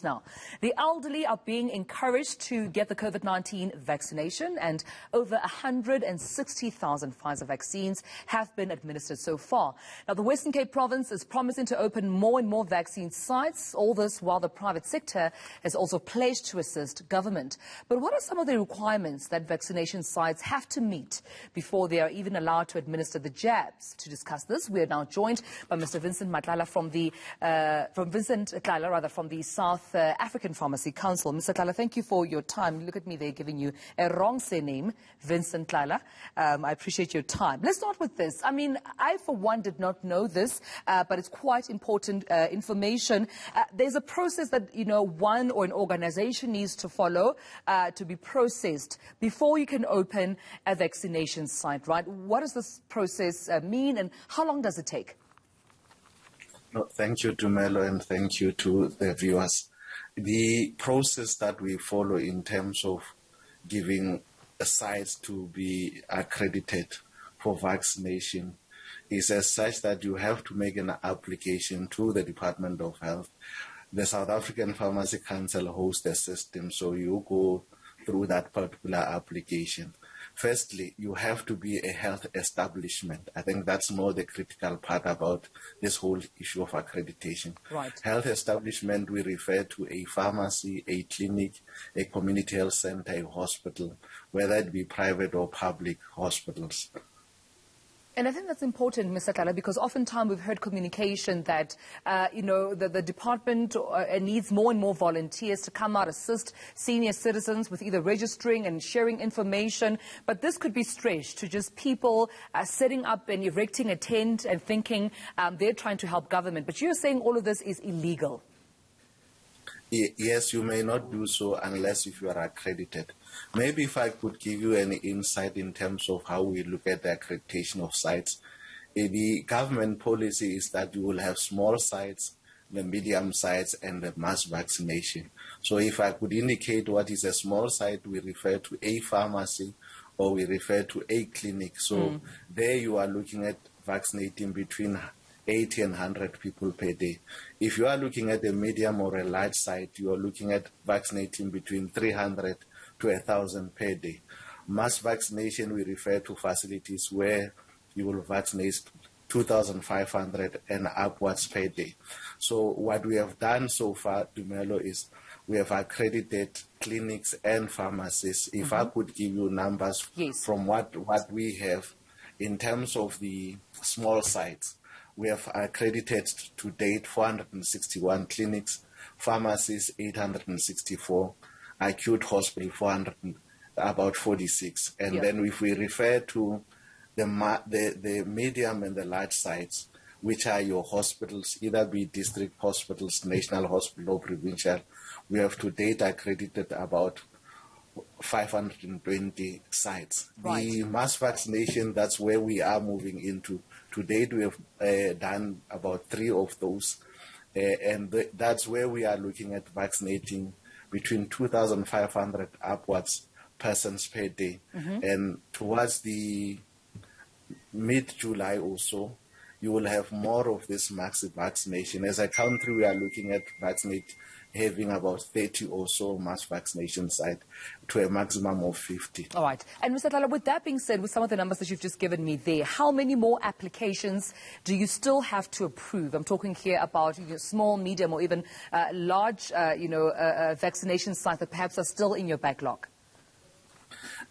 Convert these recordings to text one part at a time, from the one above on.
Now, the elderly are being encouraged to get the COVID-19 vaccination, and over 160,000 Pfizer vaccines have been administered so far. Now, the Western Cape province is promising to open more and more vaccine sites, all this while the private sector has also pledged to assist government. But what are some of the requirements that vaccination sites have to meet before they are even allowed to administer the jabs? To discuss this, we are now joined by Mr. Vincent Matlala from the South African Pharmacy Council. Mr. Tlala, thank you for your time. Look at me there giving you a wrong surname, Vincent Tlala. I appreciate your time. Let's start with this. I mean, I for one did not know this, but it's quite important information. There's a process that, one or an organization needs to follow to be processed before you can open a vaccination site, right? What does this process mean, and how long does it take? No, thank you, Dumelo, and thank you to the viewers. The process that we follow in terms of giving a site to be accredited for vaccination is as such that you have to make an application to the Department of Health. The South African Pharmacy Council hosts the system, so you go through that particular application. Firstly, you have to be a health establishment. I think that's more the critical part about this whole issue of accreditation. Right. Health establishment, we refer to a pharmacy, a clinic, a community health center, a hospital, whether it be private or public hospitals. And I think that's important, Mr. Tlala, because oftentimes we've heard communication that, the department needs more and more volunteers to come out, assist senior citizens with either registering and sharing information. But this could be stretched to just people setting up and erecting a tent and thinking they're trying to help government. But you're saying all of this is illegal. Yes, you may not do so unless if you are accredited. Maybe if I could give you an insight in terms of how we look at the accreditation of sites. The government policy is that you will have small sites, the medium sites, and the mass vaccination. So if I could indicate what is a small site, we refer to a pharmacy or we refer to a clinic. So there you are looking at vaccinating between 80 and 100 people per day. If you are looking at a medium or a large site, you are looking at vaccinating between 300 to 1,000 per day. Mass vaccination, we refer to facilities where you will vaccinate 2,500 and upwards per day. So what we have done so far, Dumelo, is we have accredited clinics and pharmacies. If I could give you numbers from what we have in terms of the small sites, we have accredited to date 461 clinics, pharmacies 864, acute hospital about 46. And then if we refer to the medium and the large sites, which are your hospitals, either be district hospitals, national hospital or provincial, we have to date accredited about 520 sites. Right. The mass vaccination, that's where we are moving into. To date, we have done about 3 of those, and that's where we are looking at vaccinating between 2,500 upwards persons per day. And towards the mid-July also, you will have more of this massive vaccination. As a country, we are looking at having about 30 or so mass vaccination sites to a maximum of 50. All right. And Mr. Tlala, with that being said, with some of the numbers that you've just given me there, how many more applications do you still have to approve? I'm talking here about small, medium, or even large, vaccination sites that perhaps are still in your backlog.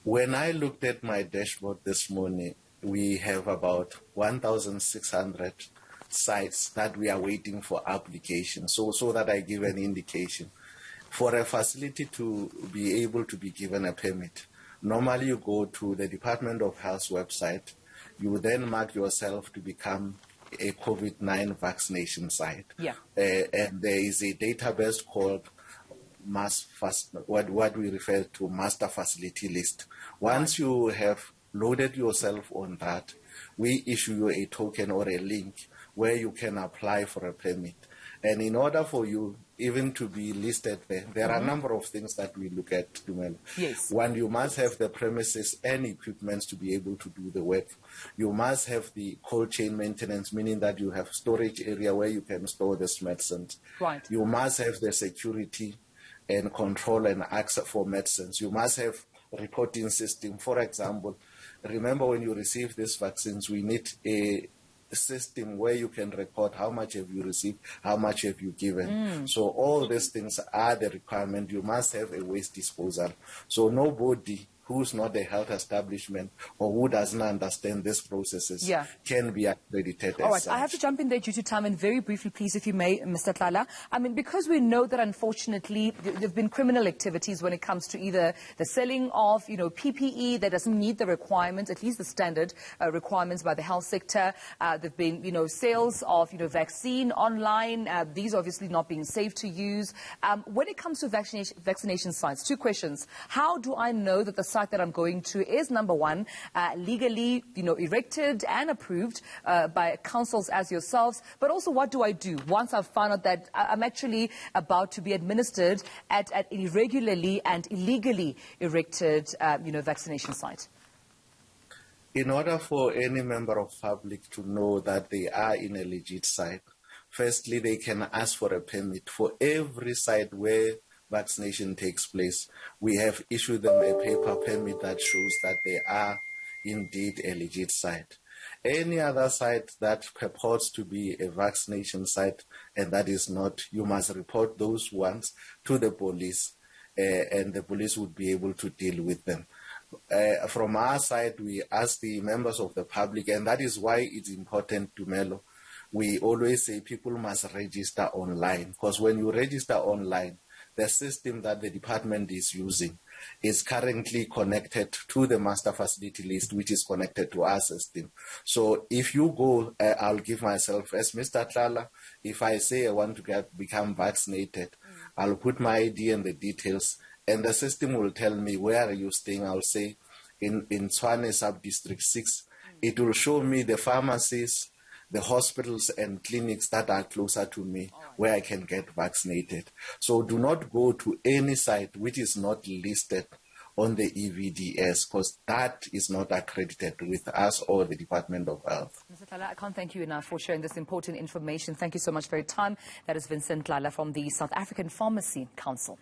When I looked at my dashboard this morning, we have about 1,600 sites that we are waiting for application. So that I give an indication. For a facility to be able to be given a permit, normally you go to the Department of Health's website, you then mark yourself to become a COVID-19 vaccination site. Yeah. And there is a database called what we refer to Master Facility List. Once you have loaded yourself on that, we issue you a token or a link where you can apply for a permit. And in order for you even to be listed there are a number of things that we look at, Dumelo. Yes. One, you must have the premises and equipment to be able to do the work. You must have the cold chain maintenance, meaning that you have storage area where you can store this medicines. Right. You must have the security and control and access for medicines. You must have reporting system. For example, remember when you receive these vaccines, we need a system where you can record how much have you received, how much have you given. So all these things are the requirement. You must have a waste disposal. So nobody who's not a health establishment or who doesn't understand these processes can be accredited. All right, I have to jump in there due to time, and very briefly, please, if you may, Mr. Tlala. I mean, because we know that unfortunately there have been criminal activities when it comes to either the selling of, PPE that doesn't meet the requirements, at least the standard requirements by the health sector. There've been, sales of, vaccine online. These obviously not being safe to use. When it comes to vaccination sites, two questions. How do I know that the site that I'm going to is, number one, legally, erected and approved by councils as yourselves? But also, what do I do once I've found out that I'm actually about to be administered at an irregularly and illegally erected, vaccination site? In order for any member of public to know that they are in a legit site, firstly, they can ask for a permit. For every site where vaccination takes place, we have issued them a paper permit that shows that they are indeed a legit site. Any other site that purports to be a vaccination site and that is not, you must report those ones to the police, and the police would be able to deal with them. From our side, we ask the members of the public, and that is why it's important, Dumelo. We always say people must register online, because when you register online, the system that the department is using is currently connected to the master facility list, which is connected to our system. So if you go, I'll give myself, as Mr. Tlala, if I say I want to become vaccinated, I'll put my ID and the details, and the system will tell me, where are you staying? I'll say, in Tshwane Sub-District 6. It will show me the pharmacies, the hospitals and clinics that are closer to me where I can get vaccinated. So do not go to any site which is not listed on the EVDS, because that is not accredited with us or the Department of Health. Mr. Tlala, I can't thank you enough for sharing this important information. Thank you so much for your time. That is Vincent Tlala from the South African Pharmacy Council.